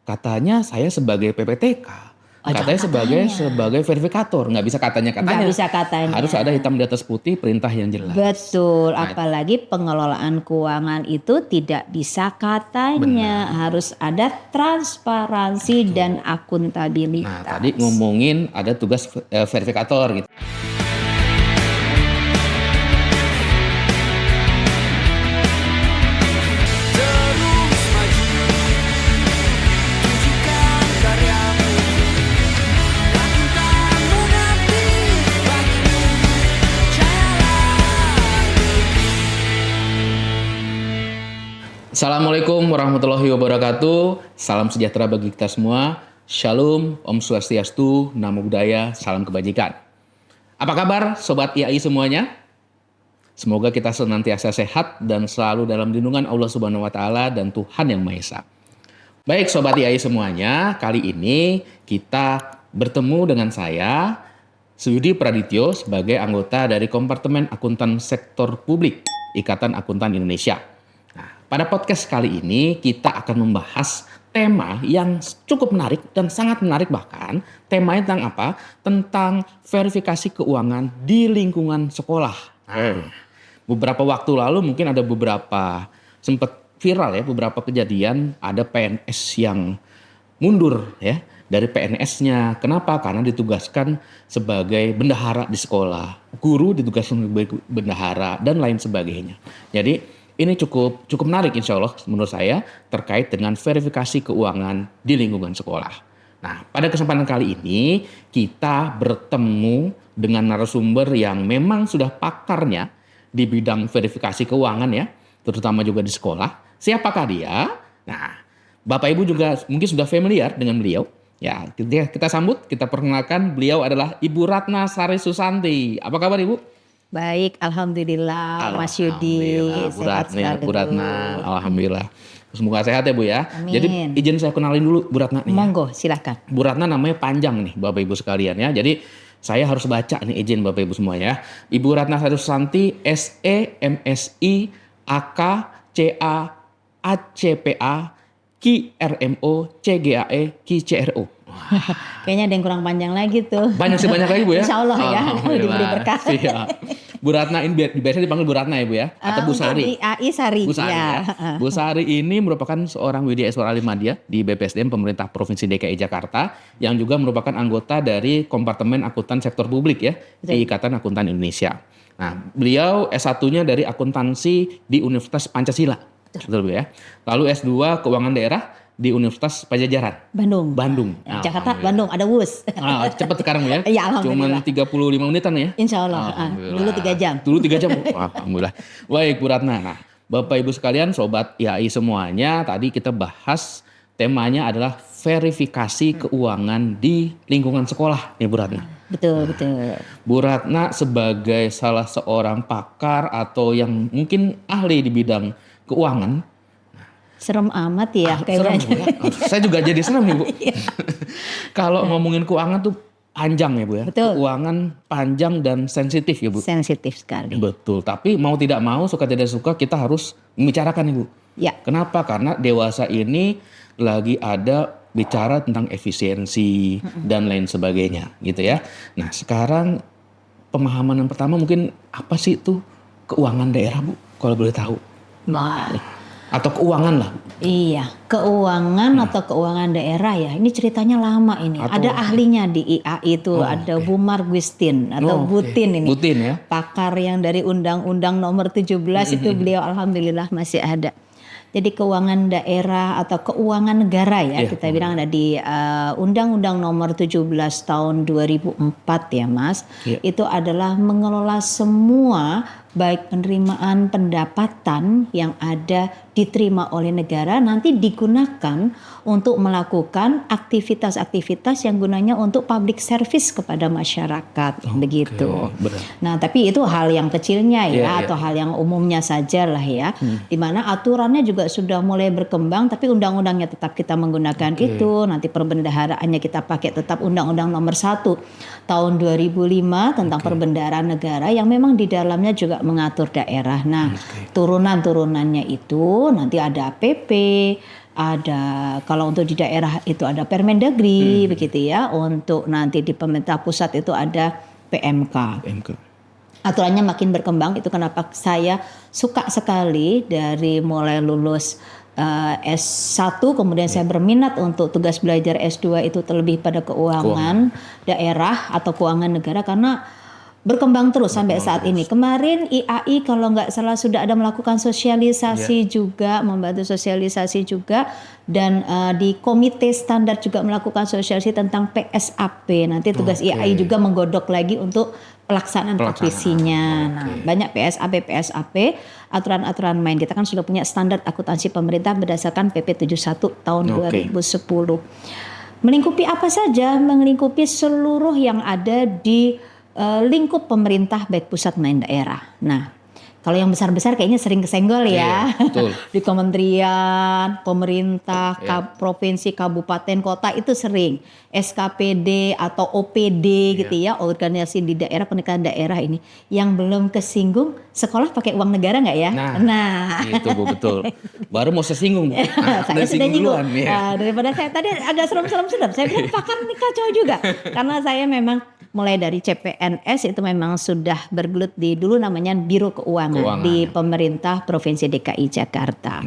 katanya saya sebagai PPTK, Oh, katanya jangan sebagai verifikator, nggak bisa katanya. Nggak bisa katanya. Harus ada hitam di atas putih perintah yang jelas. Betul, apalagi pengelolaan keuangan itu tidak bisa katanya, harus ada transparansi dan akuntabilitas. Nah, tadi ngomongin ada tugas verifikator gitu. Assalamualaikum warahmatullahi wabarakatuh. Salam sejahtera bagi kita semua. Shalom, Om Swastiastu, Namo Buddhaya, salam kebajikan. Apa kabar Sobat IAI semuanya? Semoga kita senantiasa sehat dan selalu dalam lindungan Allah Subhanahu wa Ta'ala dan Tuhan Yang Maha Esa. Baik Sobat IAI semuanya, kali ini kita bertemu dengan saya, Suyudi Pradityo, sebagai anggota dari Kompartemen Akuntan Sektor Publik, Ikatan Akuntan Indonesia. Pada podcast kali ini kita akan membahas tema yang cukup menarik dan sangat menarik bahkan. Temanya tentang apa? Tentang verifikasi keuangan di lingkungan sekolah. Beberapa waktu lalu mungkin ada sempat viral ya, beberapa kejadian ada PNS yang mundur ya dari PNS-nya. Kenapa? Karena ditugaskan sebagai bendahara di sekolah. Guru ditugaskan sebagai bendahara dan lain sebagainya. Jadi ini cukup menarik insya Allah menurut saya terkait dengan verifikasi keuangan di lingkungan sekolah. Nah, pada kesempatan kali ini kita bertemu dengan narasumber yang memang sudah pakarnya di bidang verifikasi keuangan ya, terutama juga di sekolah. Siapakah dia? Nah, Bapak Ibu juga mungkin sudah familiar dengan beliau. Ya, kita sambut, kita perkenalkan beliau adalah Ibu Ratna Sari Susanti. Apa kabar Ibu? Baik, Alhamdulillah Mas Yudi. Bu Ratna, Alhamdulillah. Semoga sehat ya Bu ya. Amin. Jadi izin saya kenalin dulu Bu Ratna nih. Monggo, silakan. Bu Ratna namanya panjang nih Bapak Ibu sekalian ya. Jadi saya harus baca nih, izin Bapak Ibu semuanya. Ibu Ratna Sari Susanti, SE, MSI, AK, CA, ACPA, KRMO, CGAE, KCRO. Kayaknya ada yang kurang panjang lagi tuh. Banyak lagi Bu ya. Insya Allah ya, kalau diberi berkah. Bu Ratna ini biasanya dipanggil Bu Ratna ya Bu ya, atau Bu Sari. Sari. Bu Sari ya. Bu Sari ini merupakan seorang Widya Alim di BPSDM Pemerintah Provinsi DKI Jakarta yang juga merupakan anggota dari Kompartemen Akuntan Sektor Publik ya di Ikatan Akuntan Indonesia. Nah, beliau S1-nya dari akuntansi di Universitas Pancasila. Betul Bu ya. Lalu S2 Keuangan Daerah di Universitas Pajajaran. Bandung. Jakarta, Bandung, ada WUS. Cepet sekarang ya. Ya, alhamdulillah. Cuman 35 menitan ya. Insya Allah. Dulu 3 jam. Alhamdulillah. Baik Bu Ratna. Nah, Bapak Ibu sekalian, Sobat IAI semuanya, tadi kita bahas temanya adalah verifikasi keuangan di lingkungan sekolah nih Bu Ratna. Betul. Bu Ratna sebagai salah seorang pakar atau yang mungkin ahli di bidang keuangan. Serem amat ya kayaknya. Saya juga jadi serem nih Bu. Kalau ngomongin keuangan tuh panjang ya Bu ya. Betul. Keuangan panjang dan sensitif ya Bu. Sensitif sekali. Betul. Tapi mau tidak mau, suka tidak suka kita harus membicarakan nih Bu. Ya. Kenapa? Karena dewasa ini lagi ada bicara tentang efisiensi dan lain sebagainya gitu ya. Nah sekarang pemahaman yang pertama mungkin apa sih itu keuangan daerah Bu? Kalau boleh tahu. Atau keuangan lah. Iya, keuangan atau keuangan daerah ya. Ini ceritanya lama ini. Ada ahlinya di IAI itu, ada Bu Margwistin atau Butin ini. Butin ya. Pakar yang dari Undang-Undang Nomor 17 itu beliau alhamdulillah masih ada. Jadi keuangan daerah atau keuangan negara ya, kita bilang ada di Undang-Undang Nomor 17 tahun 2004 ya Mas. Itu adalah mengelola semua baik penerimaan pendapatan yang ada diterima oleh negara nanti digunakan untuk melakukan aktivitas-aktivitas yang gunanya untuk public service kepada masyarakat begitu. Nah, tapi itu hal yang kecilnya ya atau hal yang umumnya saja lah ya. Di mana aturannya juga sudah mulai berkembang tapi undang-undangnya tetap kita menggunakan itu. Nanti perbendaharaannya kita pakai tetap Undang-Undang Nomor 1 tahun 2005 tentang perbendaharaan negara yang memang di dalamnya juga mengatur daerah. Nah, turunan-turunannya itu nanti ada APP, ada kalau untuk di daerah itu ada Permendagri begitu ya. Untuk nanti di pemerintah pusat itu ada PMK. Aturannya makin berkembang, itu kenapa saya suka sekali dari mulai lulus S1 kemudian saya berminat untuk tugas belajar S2 itu terlebih pada keuangan daerah atau keuangan negara karena berkembang terus sampai saat ini. Kemarin IAI kalau nggak salah sudah ada melakukan sosialisasi juga, membantu sosialisasi juga, dan di komite standar juga melakukan sosialisasi tentang PSAP. Nanti tugas IAI juga menggodok lagi untuk pelaksanaan APC-nya. Nah, banyak PSAP, aturan-aturan main. Kita kan sudah punya standar akuntansi pemerintah berdasarkan PP 71 tahun 2010. Melingkupi apa saja? Melingkupi seluruh yang ada di lingkup pemerintah baik pusat maupun daerah. Nah, kalau yang besar-besar kayaknya sering kesenggol ya. Di kementerian, pemerintah, provinsi, kabupaten, kota itu sering. SKPD atau OPD gitu ya, organisasi di daerah, pendidikan daerah ini. Yang belum kesinggung, sekolah pakai uang negara nggak ya? Nah, itu Bu, betul. Baru mau sesinggung. Saya sudah nyinggung. Daripada saya tadi agak serem-serem sedap. Saya bilang pakar nih kacau juga. Karena saya memang mulai dari CPNS itu memang sudah bergelut di dulu namanya Biro Keuangan di pemerintah Provinsi DKI Jakarta.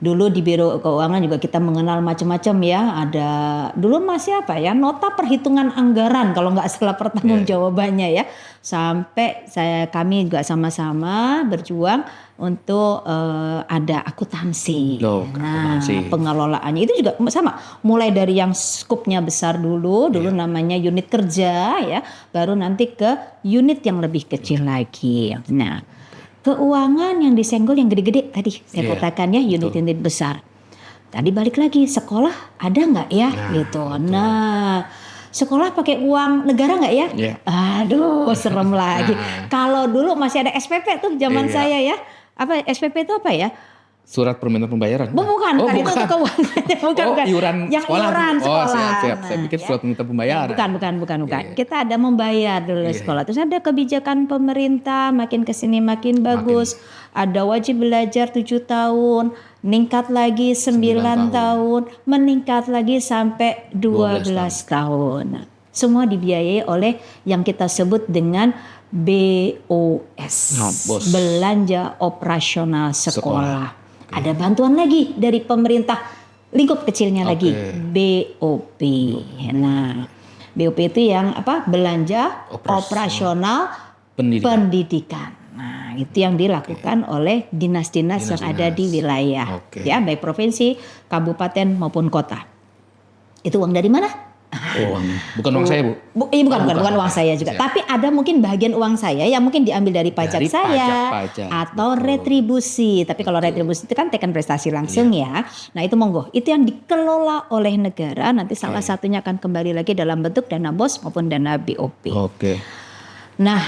Dulu di Biro Keuangan juga kita mengenal macam-macam ya. Ada dulu masih apa ya, nota perhitungan anggaran kalau nggak salah pertanggungjawabannya ya. Sampai kami juga sama-sama berjuang untuk ada akuntansi. Pengelolaannya itu juga sama. Mulai dari yang skupnya besar dulu namanya unit kerja ya, baru nanti ke unit yang lebih kecil lagi. Nah, keuangan yang disenggol yang gede-gede tadi saya katakan ya, unit-unit besar. Tadi balik lagi, sekolah ada nggak ya gitu. Nah, sekolah pakai uang negara nggak ya? Aduh, serem lagi. Kalau dulu masih ada SPP tuh zaman saya ya. Apa SPP itu apa ya? Surat permintaan pembayaran. Bukan. Itu keuangan. bukan. Iuran yang sekolah. Iuran sekolah. Siap. Saya pikir surat permintaan pembayaran. Bukan. Kita ada membayar dulu sekolah. Terus ada kebijakan pemerintah makin kesini makin bagus. Ada wajib belajar 7 tahun, meningkat lagi 9 tahun, meningkat lagi sampai 12 tahun. Semua dibiayai oleh yang kita sebut dengan BOS, belanja operasional sekolah. Ada bantuan lagi dari pemerintah, lingkup kecilnya lagi BOP. Nah, BOP itu yang apa? Belanja operasional pendidikan. Nah, itu yang dilakukan oleh dinas-dinas yang ada di wilayah, ya, baik provinsi, kabupaten maupun kota. Itu uang dari mana? Bukan uang saya, Bu. Bukan uang saya juga. Tapi ada mungkin bagian uang saya yang mungkin diambil dari pajak saya atau retribusi. Tapi kalau retribusi itu kan tekan prestasi langsung ya. Nah, itu monggo. Itu yang dikelola oleh negara. Nanti salah satunya akan kembali lagi dalam bentuk dana BOS maupun dana BOP. Nah,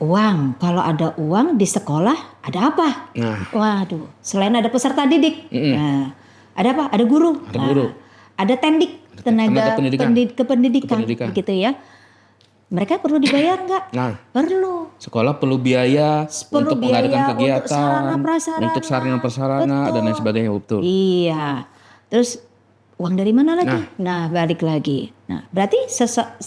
uang. Kalau ada uang di sekolah ada apa? Waduh, selain ada peserta didik. Nah, ada apa? Ada guru. Ada tendik. Tenaga kependidikan gitu ya. Mereka perlu dibayar nggak? Perlu. Sekolah perlu biaya untuk mengadakan kegiatan, untuk sarana prasarana dan lain sebagainya, betul. Iya. Terus uang dari mana lagi? Nah, balik lagi. Nah, berarti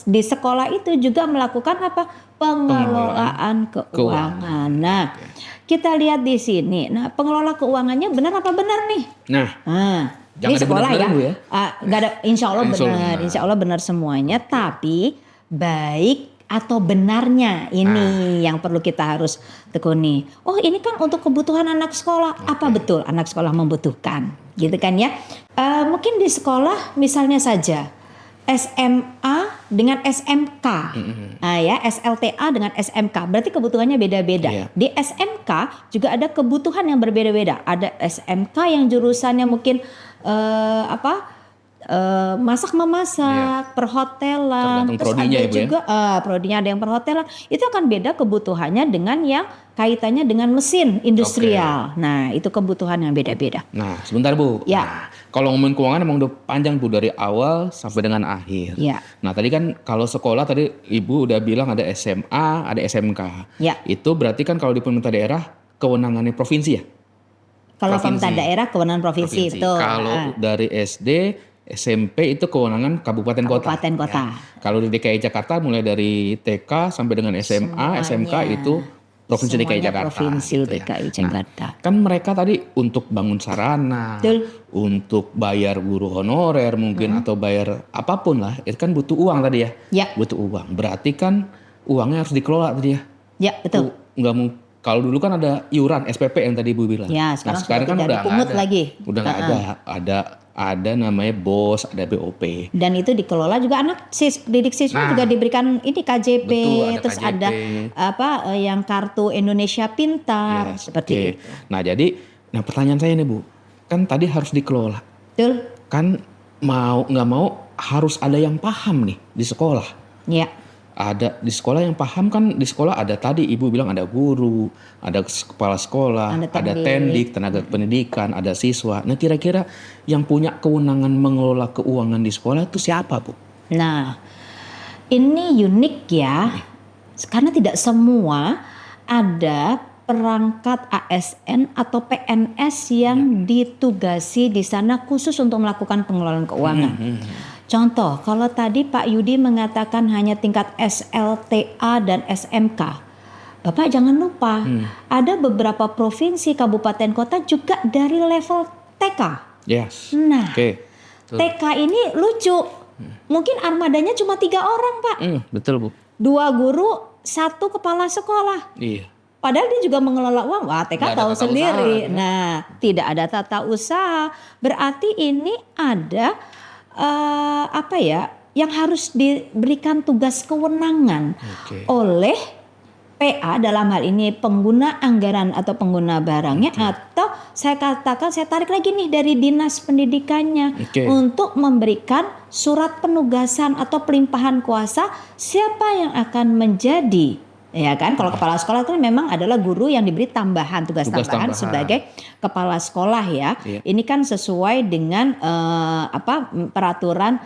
di sekolah itu juga melakukan apa? Pengelolaan keuangan. Nah, kita lihat di sini. Nah, pengelola keuangannya benar apa benar nih? Ini sekolah ya, nggak ada. Insya Allah benar semuanya. Tapi baik atau benarnya ini yang perlu kita harus tekuni. Oh, ini kan untuk kebutuhan anak sekolah. Apa betul anak sekolah membutuhkan? Gitu kan ya? Mungkin di sekolah misalnya saja SMA dengan SMK, ya SLTA dengan SMK. Berarti kebutuhannya beda-beda. Di SMK juga ada kebutuhan yang berbeda-beda. Ada SMK yang jurusannya mungkin masak memasak, perhotelan, terus ada juga prodinya ada yang perhotelan. Itu akan beda kebutuhannya dengan yang kaitannya dengan mesin industrial. Nah, itu kebutuhan yang beda-beda. Nah, sebentar Bu. Nah, kalau ngomongin keuangan emang udah panjang Bu, dari awal sampai dengan akhir. Nah, tadi kan kalau sekolah tadi Ibu udah bilang ada SMA, ada SMK. Itu berarti kan kalau di pemerintah daerah kewenangannya provinsi ya? Kalau Provinsi. pemerintah daerah kewenangan provinsi, betul. Kalau dari SD, SMP itu kewenangan kabupaten kota. Kabupaten kota. Ya. Kalau di DKI Jakarta mulai dari TK sampai dengan SMA, SMK itu Provinsi DKI Semuanya Jakarta. Provinsi gitu ya. DKI Jakarta. Nah, kan mereka tadi untuk bangun sarana, Betul. untuk bayar guru honorer mungkin atau bayar apapun lah, itu kan butuh uang tadi ya. Ya. Butuh uang. Berarti kan uangnya harus dikelola tadi ya. Ya, betul. Nggak mau, kalau dulu kan ada iuran SPP yang tadi Ibu bilang. Ya, sekarang sudah tidak dipungut nggak ada. lagi. Udah nggak ada namanya BOS, ada BOP. Dan itu dikelola juga anak didik siswa juga diberikan ini KJP, Betul, ada terus KJP. ada yang kartu Indonesia Pintar Yes, seperti oke. itu. Nah jadi, pertanyaan saya nih Bu, kan tadi harus dikelola. Betul? Kan mau nggak mau harus ada yang paham nih di sekolah. Ya. Ada di sekolah yang paham, kan di sekolah ada tadi Ibu bilang ada guru, ada kepala sekolah, ada tendik, tenaga pendidikan, ada siswa. Nah kira-kira yang punya kewenangan mengelola keuangan di sekolah itu siapa Bu? Nah, ini unik ya, karena tidak semua ada perangkat ASN atau PNS yang ditugasi di sana khusus untuk melakukan pengelolaan keuangan. Contoh, kalau tadi Pak Yudi mengatakan hanya tingkat SLTA dan SMK, Bapak jangan lupa ada beberapa provinsi, kabupaten, kota juga dari level TK. Yes. Nah, Oke. TK ini lucu, mungkin armadanya cuma 3 orang Pak, Betul Bu. 2 guru, 1 kepala sekolah. Iya. Padahal dia juga mengelola uang, wah TK Nggak ada tahu tata sendiri. usaha. Nah, tidak ada tata usaha, berarti ini ada yang harus diberikan tugas kewenangan Oke. oleh PA, dalam hal ini pengguna anggaran atau pengguna barangnya, atau saya katakan saya tarik lagi nih dari dinas pendidikannya untuk memberikan surat penugasan atau pelimpahan kuasa siapa yang akan menjadi. Ya kan, kalau kepala sekolah itu memang adalah guru yang diberi tugas tambahan sebagai kepala sekolah ya. Iya. Ini kan sesuai dengan peraturan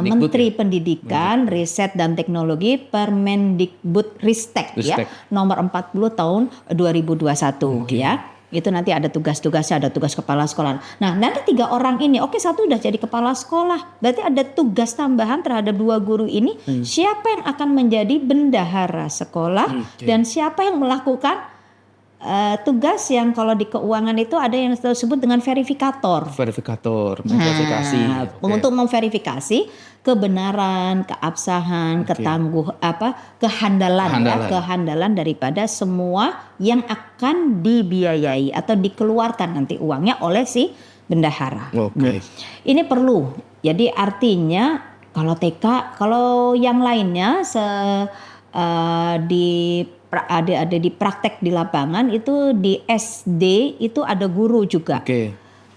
Menteri Pendidikan, Riset dan Teknologi Permendikbud-Ristek ya, nomor 40 tahun 2021 ya. Itu nanti ada tugas-tugasnya, ada tugas kepala sekolah. Nah, nanti 3 orang ini, oke 1 udah jadi kepala sekolah. Berarti ada tugas tambahan terhadap 2 guru ini. Siapa yang akan menjadi bendahara sekolah dan siapa yang melakukan tugas yang kalau di keuangan itu ada yang disebut dengan verifikator. Memverifikasi. Untuk memverifikasi kebenaran, keabsahan, kehandalan daripada semua yang akan dibiayai atau dikeluarkan nanti uangnya oleh si bendahara. Ini perlu. Jadi artinya kalau TK, kalau yang lainnya ada di praktek di lapangan itu di SD itu ada guru juga.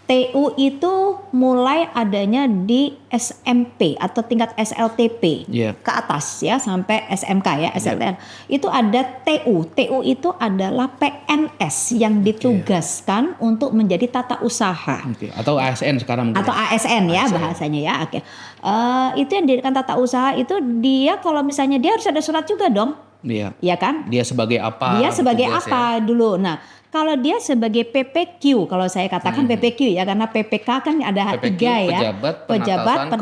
TU itu mulai adanya di SMP atau tingkat SLTP ke atas ya sampai SMK ya SLTN. Itu ada TU. TU itu adalah PNS yang ditugaskan untuk menjadi tata usaha. Atau ASN sekarang mungkin. Atau ASN ya bahasanya ya. Itu yang didirikan tata usaha itu dia kalau misalnya dia harus ada surat juga dong. Iya kan? Dia sebagai apa? Dia sebagai apa dulu. Nah, kalau dia sebagai PPQ, kalau saya katakan PPQ ya, karena PPK kan ada PPQ, 3 ya. Pejabat Penata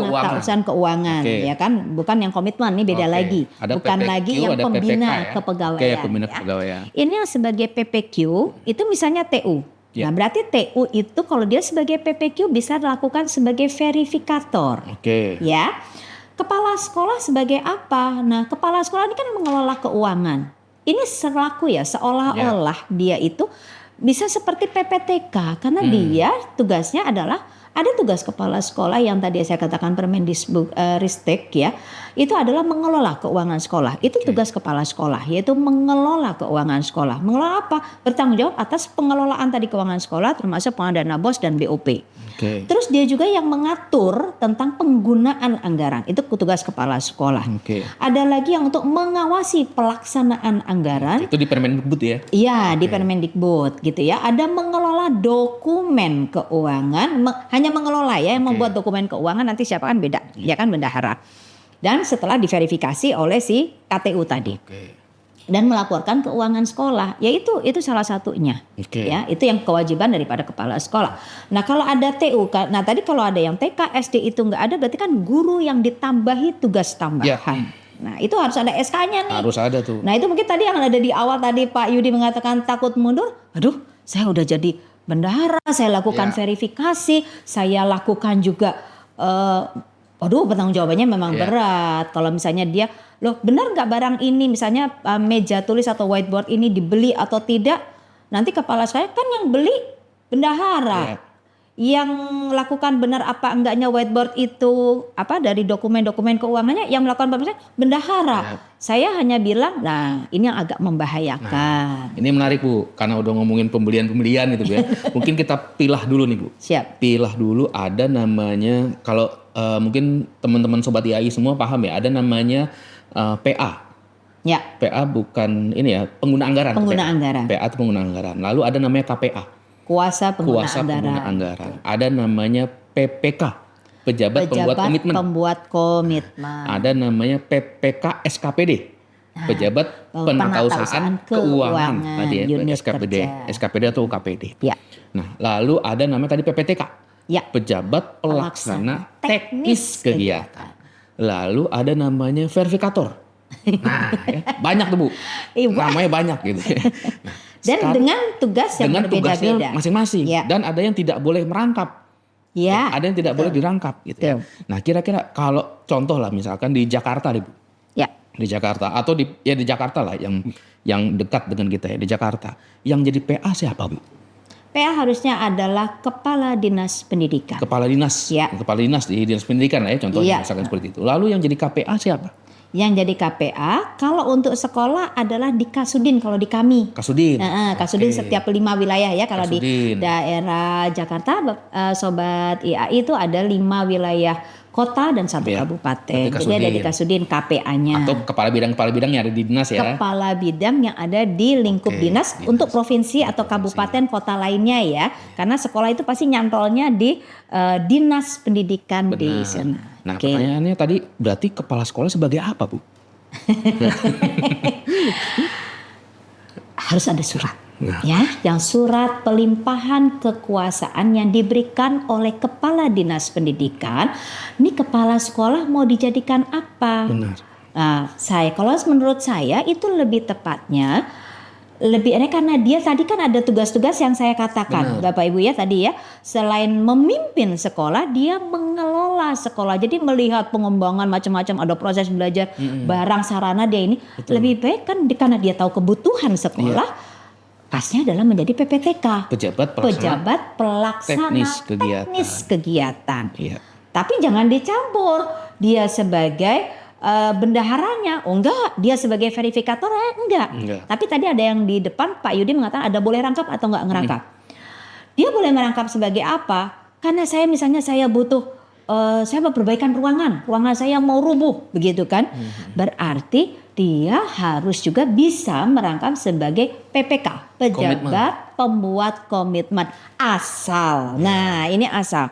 Keuangan ya kan, bukan yang komitmen, ini beda lagi. Ada bukan PPQ, lagi yang ada pembina PPK, ya? kepegawaian. Pembina ya. kepegawaian. Ini yang sebagai PPQ itu misalnya TU. Nah, berarti TU itu kalau dia sebagai PPQ bisa dilakukan sebagai verifikator. Ya. Kepala sekolah sebagai apa? Nah, kepala sekolah ini kan mengelola keuangan. Ini selaku ya, seolah-olah dia itu bisa seperti PPTK karena dia tugasnya adalah ada tugas kepala sekolah yang tadi saya katakan Permendikbud-Ristek ya. Itu adalah mengelola keuangan sekolah. Itu tugas kepala sekolah, yaitu mengelola keuangan sekolah. Mengelola apa? Bertanggung jawab atas pengelolaan tadi keuangan sekolah termasuk pengadaan BOS dan BOP. Terus dia juga yang mengatur tentang penggunaan anggaran. Itu tugas kepala sekolah. Ada lagi yang untuk mengawasi pelaksanaan anggaran. Itu di Permendikbud ya? Iya, di Permendikbud gitu ya. Ada mengelola dokumen keuangan, hanya mengelola ya, yang membuat dokumen keuangan nanti siapa kan beda, ya kan bendahara. Dan setelah diverifikasi oleh si KTU tadi. dan melaporkan keuangan sekolah, yaitu itu salah satunya. Oke. Ya, itu yang kewajiban daripada kepala sekolah. Nah, kalau ada TU, nah tadi kalau ada yang TK, SD itu nggak ada, berarti kan guru yang ditambahi tugas tambahan. Nah, itu harus ada SK-nya nih. Harus ada tuh. Nah, itu mungkin tadi yang ada di awal tadi Pak Yudi mengatakan takut mundur. Aduh, saya udah jadi bendahara, saya lakukan verifikasi, saya lakukan juga pertanggung jawabannya memang berat. Kalau misalnya dia, loh benar nggak barang ini, misalnya meja tulis atau whiteboard ini dibeli atau tidak, nanti kepala sekolah kan yang beli bendahara. Yang lakukan benar apa enggaknya whiteboard itu dari dokumen-dokumen keuangannya, yang melakukan pemeriksaan bendahara. Saya hanya bilang, nah ini yang agak membahayakan. Nah, ini menarik Bu, karena udah ngomongin pembelian-pembelian itu Bu ya. Mungkin kita pilah dulu nih Bu. Siap. Pilah dulu, ada namanya, kalau mungkin teman-teman Sobat IAI semua paham ya, ada namanya PA. Ya. PA bukan ini ya, pengguna anggaran. Pengguna anggaran. PA itu pengguna anggaran. Lalu ada namanya KPA. Kuasa pengguna anggaran. Ada namanya PPK, pejabat pembuat komitmen. Ada namanya PPK SKPD, pejabat penatausahaan keuangan. Tadi ya, SKPD atau KPD. Ya. Nah, lalu ada namanya tadi PPTK, pejabat pelaksana teknis kegiatan. Lalu ada namanya verifikator. Nah, banyak tuh Bu, namanya banyak gitu. Dan dengan tugas yang berbeda-beda masing-masing. Dan ada yang tidak boleh merangkap. Ada yang tidak boleh dirangkap gitu. Nah, kira-kira kalau contoh lah misalkan di Jakarta Bu. Di Jakarta atau di Jakarta lah yang dekat dengan kita ya, di Jakarta. Yang jadi PA siapa Bu? PA harusnya adalah Kepala Dinas Pendidikan. Kepala Dinas. Kepala Dinas di Dinas Pendidikan lah ya, contohnya misalkan seperti itu. Lalu yang jadi KPA siapa? Yang jadi KPA kalau untuk sekolah adalah di Kasudin kalau di kami. Kasudin. Kasudin setiap 5 wilayah ya. Kalau di daerah Jakarta Sobat IAI itu ada 5 wilayah kota dan 1 kabupaten. Jadi ada di Kasudin KPA-nya. Atau kepala bidang-bidang yang ada di dinas ya. Kepala bidang yang ada di lingkup dinas untuk provinsi atau kabupaten kota lainnya ya. Karena sekolah itu pasti nyantolnya di dinas pendidikan di sana. Nah, pertanyaannya tadi berarti kepala sekolah sebagai apa, Bu? Harus ada surat. Ya, yang surat pelimpahan kekuasaan yang diberikan oleh kepala dinas pendidikan. Ini kepala sekolah mau dijadikan apa? Benar. Kalau menurut saya itu lebih tepatnya lebih enak karena dia tadi kan ada tugas-tugas yang saya katakan. Bapak Ibu ya tadi ya, selain memimpin sekolah dia mengelola sekolah. Jadi melihat pengembangan macam-macam, ada proses belajar, barang sarana dia ini. Lebih baik kan karena dia tahu kebutuhan sekolah. Pasnya adalah menjadi PPTK, pejabat pelaksana teknis kegiatan. Tapi jangan dicampur dia sebagai bendaharanya, enggak, dia sebagai verifikator enggak. Tapi tadi ada yang di depan Pak Yudi mengatakan ada boleh rangkap atau enggak ngerangkap. Dia boleh merangkap sebagai apa? Karena saya butuh saya mau perbaikan ruangan saya mau rubuh begitu kan. Berarti dia harus juga bisa merangkap sebagai PPK, pejabat pembuat komitmen asal. Nah, ini asal.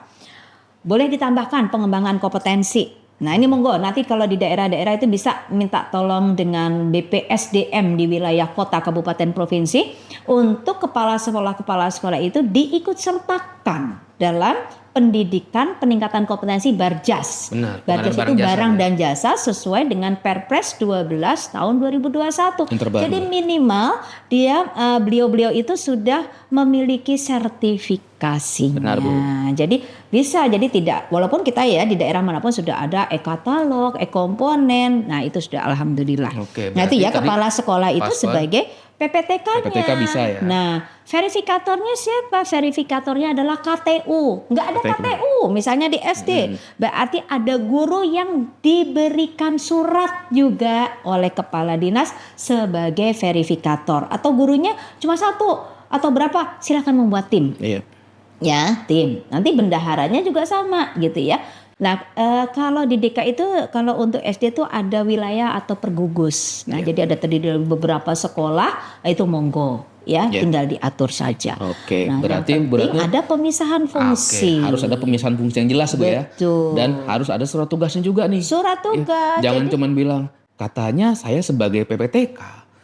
Boleh ditambahkan pengembangan kompetensi. Nah, ini monggo nanti kalau di daerah-daerah itu bisa minta tolong dengan BPSDM di wilayah kota, kabupaten, provinsi untuk kepala sekolah itu diikut sertakan dalam pendidikan peningkatan kompetensi Barjas. Barjas itu barang dan jasa sesuai dengan Perpres 12 tahun 2021. Jadi minimal dia beliau itu sudah memiliki sertifikasinya. Jadi bisa, jadi tidak, walaupun kita ya di daerah manapun sudah ada e-katalog, e-komponen. Nah, itu sudah alhamdulillah. Nah, itu ya kepala sekolah itu sebagai PPTK-nya. PPTK bisa ya. Nah, verifikatornya siapa? Verifikatornya adalah KTU. Nggak ada KTU, misalnya di SD. Berarti ada guru yang diberikan surat juga oleh kepala dinas sebagai verifikator. Atau gurunya cuma 1 atau berapa? Silakan membuat tim. Ya, tim. Nanti bendaharanya juga sama gitu ya. Nah, kalau di DKI itu kalau untuk SD itu ada wilayah atau pergugus. Nah, jadi ada terdiri dari beberapa sekolah, itu monggo ya, tinggal diatur saja. Nah, berarti ada pemisahan fungsi. Harus ada pemisahan fungsi yang jelas Bu ya. Dan harus ada surat tugasnya juga nih. Surat tugas. Jangan cuman bilang katanya saya sebagai PPTK,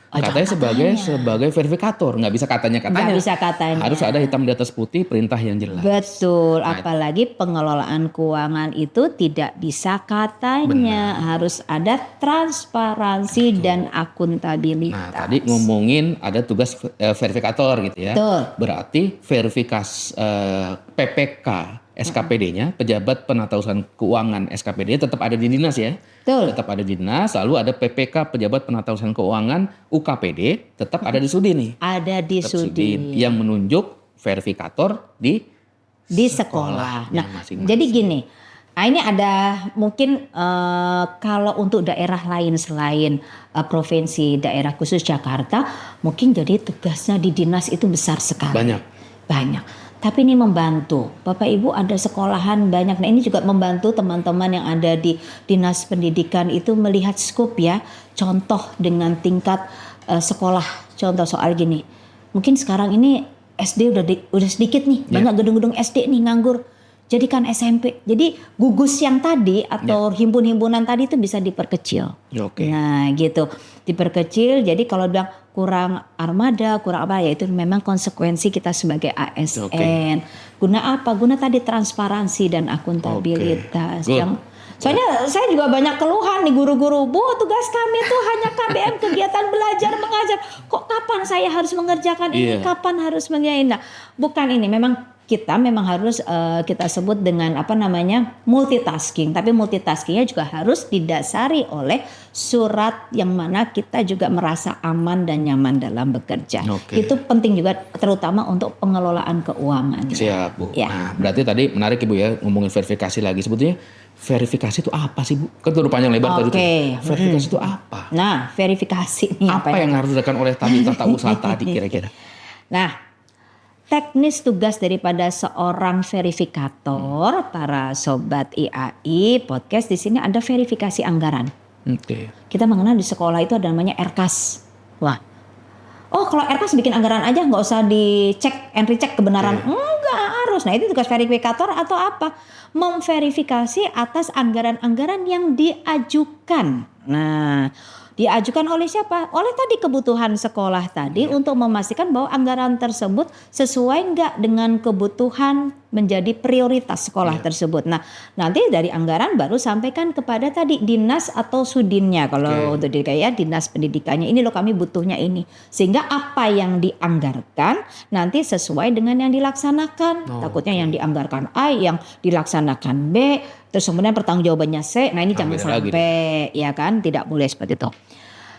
Katanya sebagai verifikator, nggak bisa katanya. Nggak bisa katanya. Harus ada hitam di atas putih, perintah yang jelas. Betul, apalagi pengelolaan keuangan itu tidak bisa katanya, harus ada transparansi dan akuntabilitas. Nah, tadi ngomongin ada tugas verifikator gitu ya. Betul. Berarti verifikasi PPK SKPD-nya, pejabat penatausahaan keuangan SKPD tetap ada di dinas ya. Betul. Tetap ada di dinas, lalu ada PPK pejabat penatausahaan keuangan UKPD tetap ada di Sudin nih. Ada di Sudin. Yang menunjuk verifikator di sekolah. Nah, masing-masing. jadi gini. Nah, ini ada mungkin kalau untuk daerah lain selain provinsi, daerah khusus Jakarta, mungkin jadi tugasnya di dinas itu besar sekali. Banyak. Tapi ini membantu. Bapak Ibu ada sekolahan banyak. Nah, ini juga membantu teman-teman yang ada di dinas pendidikan itu melihat skop ya. Contoh dengan tingkat sekolah. Contoh soal gini. Mungkin sekarang ini SD udah sedikit nih. Banyak gedung-gedung SD nih nganggur. Jadikan SMP. Jadi gugus yang tadi atau himpun-himpunan tadi itu bisa diperkecil. Nah gitu. Diperkecil. Jadi kalau bilang kurang armada, kurang apa ya itu memang konsekuensi kita sebagai ASN. Guna apa? Guna tadi transparansi dan akuntabilitas. Soalnya saya juga banyak keluhan nih guru-guru. Bu, tugas kami tuh hanya KBM kegiatan belajar mengajar. Kok kapan saya harus mengerjakan ini? Kapan harus mengerjakan? Nah, bukan ini. Kita memang harus kita sebut dengan multitasking. Tapi multitaskingnya juga harus didasari oleh surat yang mana kita juga merasa aman dan nyaman dalam bekerja. Itu penting juga terutama untuk pengelolaan keuangan. Siap Bu. Ya. Nah, berarti tadi menarik Ibu ya ngomongin verifikasi lagi. Sebetulnya verifikasi itu apa sih Bu? Kan udah panjang lebar tadi tuh. Verifikasi itu apa? Nah, verifikasi ini apa yang harus dilakukan oleh tata usaha tadi kira-kira? Nah, teknis tugas daripada seorang verifikator, para sobat IAI podcast di sini ada verifikasi anggaran. Kita mengenal di sekolah itu ada namanya RKAS. Wah, kalau RKAS bikin anggaran aja nggak usah dicek and recheck kebenaran. Enggak harus. Nah itu tugas verifikator atau apa? Memverifikasi atas anggaran-anggaran yang diajukan. Nah, diajukan oleh siapa? Oleh tadi kebutuhan sekolah tadi untuk memastikan bahwa anggaran tersebut sesuai enggak dengan kebutuhan menjadi prioritas sekolah tersebut. Nah, nanti dari anggaran baru sampaikan kepada tadi dinas atau sudinnya. Kalau untuk kayak dinas pendidikannya ini loh kami butuhnya ini. Sehingga apa yang dianggarkan nanti sesuai dengan yang dilaksanakan. Takutnya yang dianggarkan A, yang dilaksanakan B, terus kemudian pertanggungjawabannya C. Nah, ini jangan sampai ya kan, tidak boleh seperti itu.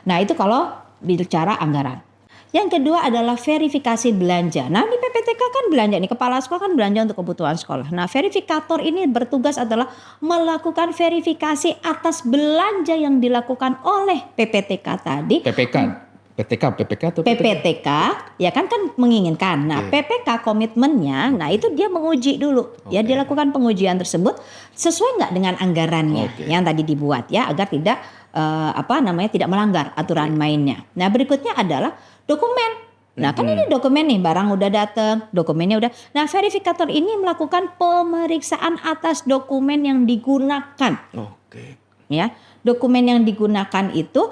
Nah, itu kalau bicara anggaran. Yang kedua adalah verifikasi belanja. Nah, ini PPTK kan belanja nih, kepala sekolah kan belanja untuk kebutuhan sekolah. Nah, verifikator ini bertugas adalah melakukan verifikasi atas belanja yang dilakukan oleh PPTK tadi. PPTK atau PPTK ya kan menginginkan. Nah, PPK komitmennya, nah itu dia menguji dulu. Ya, dia lakukan pengujian tersebut sesuai nggak dengan anggarannya yang tadi dibuat ya, agar tidak tidak melanggar aturan mainnya. Nah, berikutnya adalah dokumen. Nah, kan ini dokumen nih, barang udah datang, dokumennya udah. Nah, verifikator ini melakukan pemeriksaan atas dokumen yang digunakan. Ya, dokumen yang digunakan itu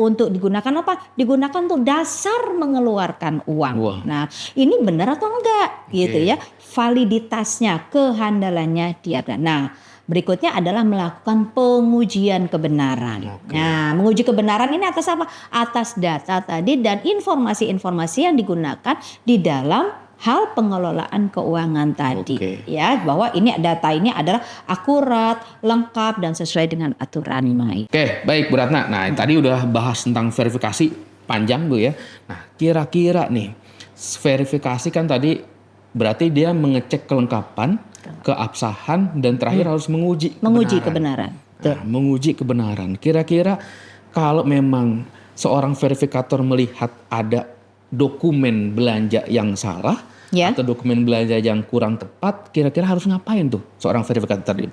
untuk digunakan apa? Digunakan untuk dasar mengeluarkan uang. Nah, ini benar atau enggak gitu ya? Validitasnya, kehandalannya dia. Nah, berikutnya adalah melakukan pengujian kebenaran. Nah, menguji kebenaran ini atas apa? Atas data tadi dan informasi-informasi yang digunakan di dalam hal pengelolaan keuangan tadi. Ya, bahwa ini data ini adalah akurat, lengkap dan sesuai dengan aturan main. Baik Bu Ratna. Nah, tadi udah bahas tentang verifikasi panjang Bu ya. Nah, kira-kira nih verifikasi kan tadi berarti dia mengecek kelengkapan, keabsahan dan terakhir harus menguji kebenaran. Nah, menguji kebenaran. Kira-kira kalau memang seorang verifikator melihat ada dokumen belanja yang salah atau dokumen belanja yang kurang tepat, kira-kira harus ngapain tuh seorang verifikator tadi?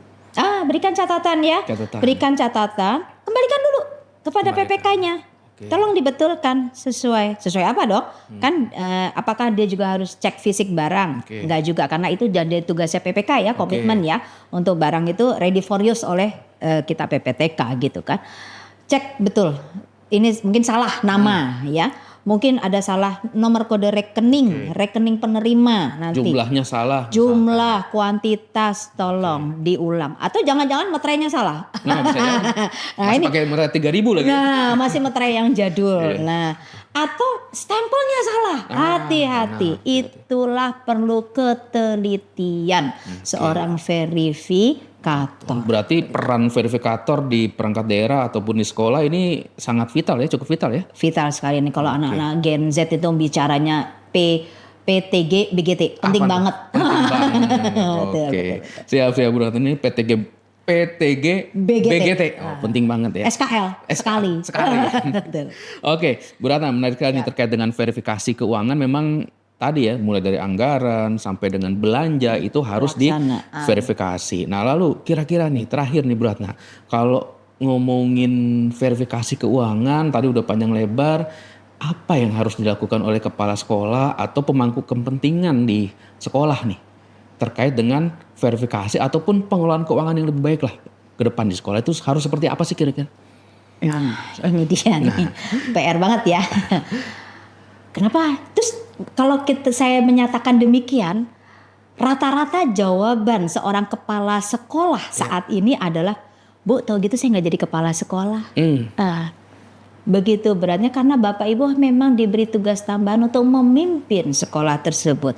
Berikan catatan ya. Berikan catatan, kembalikan dulu kepada PPK-nya. Tolong dibetulkan sesuai apa dong? Kan apakah dia juga harus cek fisik barang? Enggak juga, karena itu jadi tugasnya PPK ya, komitmen ya untuk barang itu ready for use oleh kita PPTK gitu kan. Cek betul ini mungkin salah nama ya. Mungkin ada salah nomor kode rekening, rekening penerima nanti. Jumlahnya salah. Jumlah, kuantitas tolong diulang. Atau jangan-jangan meterainya salah. Nah, bisa ya. Nah, Masih ini pakai meterai 3.000 lagi. nah, masih meterai yang jadul. Nah, atau stempelnya salah. Hati-hati. Itulah perlu ketelitian seorang verifikator. Berarti peran verifikator di perangkat daerah ataupun di sekolah ini sangat vital ya, cukup vital ya. Vital sekali nih kalau anak-anak Gen Z itu bicaranya PTG BGT. Penting banget. Penting banget. Betul, Oke. betul. Siap Bu Ratna, ini PTG BGT. Oh, penting banget ya. SKL sekali. Sekali. Betul. Oke, Bu Ratna, menarik sekali terkait dengan verifikasi keuangan. Memang tadi ya, mulai dari anggaran sampai dengan belanja itu harus diverifikasi. Nah, lalu kira-kira nih terakhir nih Bu Ratna, kalau ngomongin verifikasi keuangan tadi udah panjang lebar, apa yang harus dilakukan oleh kepala sekolah atau pemangku kepentingan di sekolah nih terkait dengan verifikasi ataupun pengelolaan keuangan yang lebih baik lah ke depan di sekolah itu harus seperti apa sih kira-kira? Nah, ini dia nih. PR banget ya. Kenapa? Terus kalau saya menyatakan demikian, rata-rata jawaban seorang kepala sekolah saat ini adalah, Bu, tau gitu saya nggak jadi kepala sekolah. Begitu beratnya karena Bapak Ibu memang diberi tugas tambahan untuk memimpin sekolah tersebut.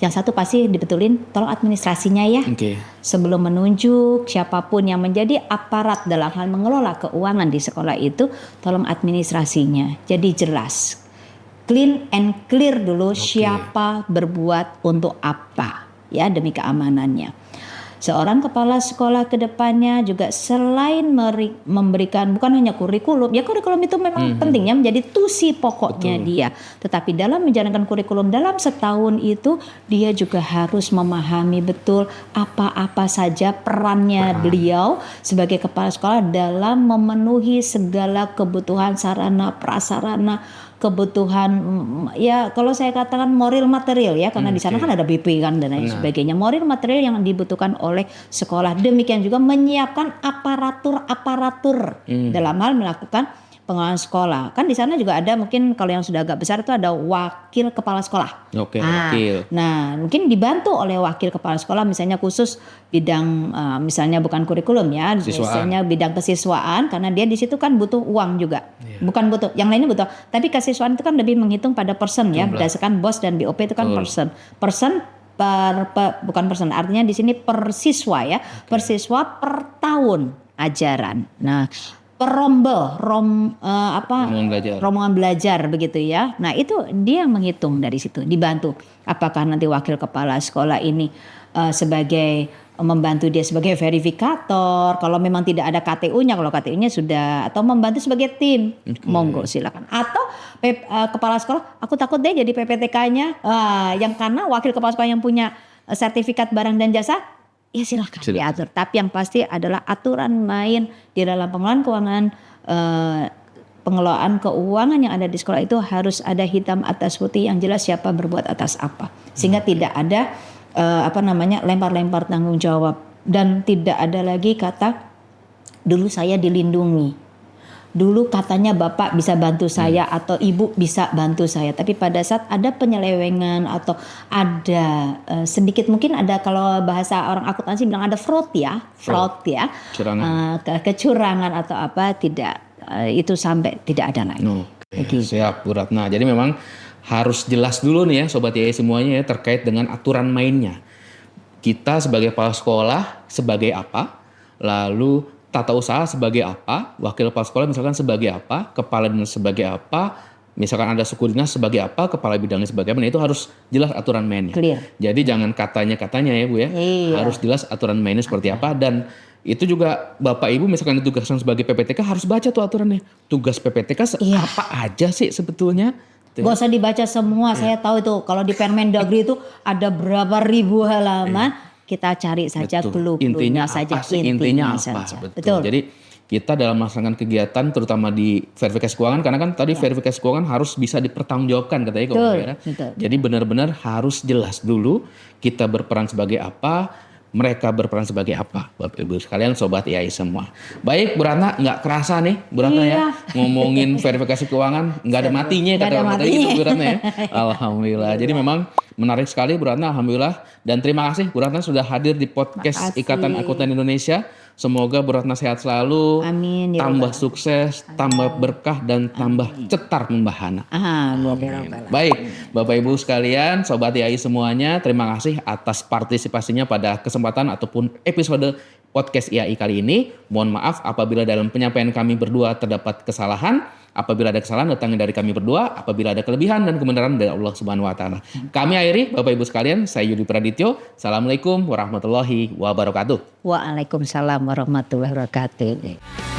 Yang satu pasti dibetulin, tolong administrasinya ya. Sebelum menunjuk siapapun yang menjadi aparat dalam hal mengelola keuangan di sekolah itu, tolong administrasinya. Jadi jelas, clean and clear dulu siapa berbuat untuk apa ya demi keamanannya. Seorang kepala sekolah ke depannya juga selain memberikan bukan hanya kurikulum, ya kurikulum itu memang pentingnya menjadi tusi pokoknya dia. Tetapi dalam menjalankan kurikulum dalam setahun itu dia juga harus memahami betul apa-apa saja perannya beliau sebagai kepala sekolah dalam memenuhi segala kebutuhan sarana prasarana, kebutuhan ya kalau saya katakan moral material ya karena di sana kan ada BP kan dan lain sebagainya, moral material yang dibutuhkan oleh sekolah. Demikian juga menyiapkan aparatur dalam hal melakukan pengelolaan sekolah. Kan di sana juga ada mungkin kalau yang sudah agak besar itu ada wakil kepala sekolah. Wakil. Nah, mungkin dibantu oleh wakil kepala sekolah misalnya khusus bidang misalnya bukan kurikulum ya, misalnya bidang kesiswaan karena dia di situ kan butuh uang juga. Bukan butuh, yang lainnya butuh. Tapi kesiswaan itu kan lebih menghitung pada person ya, berdasarkan BOS dan BOP itu kan person. Person bukan person, artinya di sini per siswa ya. Per siswa per tahun ajaran. Nah, rombongan belajar begitu ya. Nah itu dia menghitung dari situ, dibantu. Apakah nanti wakil kepala sekolah ini sebagai membantu dia sebagai verifikator. Kalau memang tidak ada KTU-nya, kalau KTU-nya sudah atau membantu sebagai tim, monggo silakan. Atau kepala sekolah, aku takut deh jadi PPTK-nya, yang karena wakil kepala sekolah yang punya sertifikat barang dan jasa. Ya silahkan diatur. Tapi yang pasti adalah aturan main di dalam pengelolaan keuangan, pengelolaan keuangan yang ada di sekolah itu harus ada hitam atas putih yang jelas siapa berbuat atas apa. Sehingga tidak ada lempar-lempar tanggung jawab dan tidak ada lagi kata dulu saya dilindungi. Dulu katanya Bapak bisa bantu saya atau Ibu bisa bantu saya. Tapi pada saat ada penyelewengan atau ada sedikit mungkin ada kalau bahasa orang akuntansi bilang ada fraud ya. Kecurangan atau apa tidak itu sampai tidak ada lagi. Siap Bu Ratna. Jadi memang harus jelas dulu nih ya Sobat YAI semuanya ya terkait dengan aturan mainnya. Kita sebagai kepala sekolah sebagai apa? Lalu tata usaha sebagai apa, wakil kepala sekolah misalkan sebagai apa, kepala dinas sebagai apa, misalkan ada suku dinas sebagai apa, kepala bidangnya sebagai apa, nah itu harus jelas aturan mainnya. Clear. Jadi jangan katanya ya Bu ya, harus jelas aturan mainnya seperti apa dan itu juga Bapak Ibu misalkan ditugaskan sebagai PPTK harus baca tuh aturannya. Tugas PPTK apa aja sih sebetulnya? Gak usah dibaca semua, saya tahu itu kalau di Permendagri itu ada berapa ribu halaman. Kita cari saja clue-cluenya saja. Intinya apa? Betul. Jadi kita dalam melaksanakan kegiatan terutama di verifikasi keuangan karena kan tadi verifikasi keuangan harus bisa dipertanggungjawabkan katanya. Jadi benar-benar harus jelas dulu kita berperan sebagai apa, mereka berperan sebagai apa, Bapak Ibu sekalian, Sobat IAI semua. Baik, Bu Ratna, nggak kerasa nih, Bu Ratna ya, ngomongin verifikasi keuangan, nggak ada matinya, kata orang tadi gitu, Bu Ratna ya. Alhamdulillah. Jadi memang menarik sekali, Bu Ratna, Alhamdulillah. Dan terima kasih, Bu Ratna sudah hadir di podcast Ikatan Akuntan Indonesia. Semoga Bu Ratna sehat selalu, Amin, ya tambah Rabbal. sukses, tambah berkah, dan tambah cetar membahana. Amin, ya Rabbal. Baik, Bapak Ibu sekalian, Sobat IAI semuanya, terima kasih atas partisipasinya pada kesempatan ataupun episode podcast IAI kali ini. Mohon maaf apabila dalam penyampaian kami berdua terdapat kesalahan. Apabila ada kesalahan datangnya dari kami berdua, apabila ada kelebihan dan kebenaran dari Allah Subhanahu wa taala. Kami akhiri, Bapak Ibu sekalian, saya Yudi Pradityo. Assalamualaikum warahmatullahi wabarakatuh. Waalaikumsalam warahmatullahi wabarakatuh.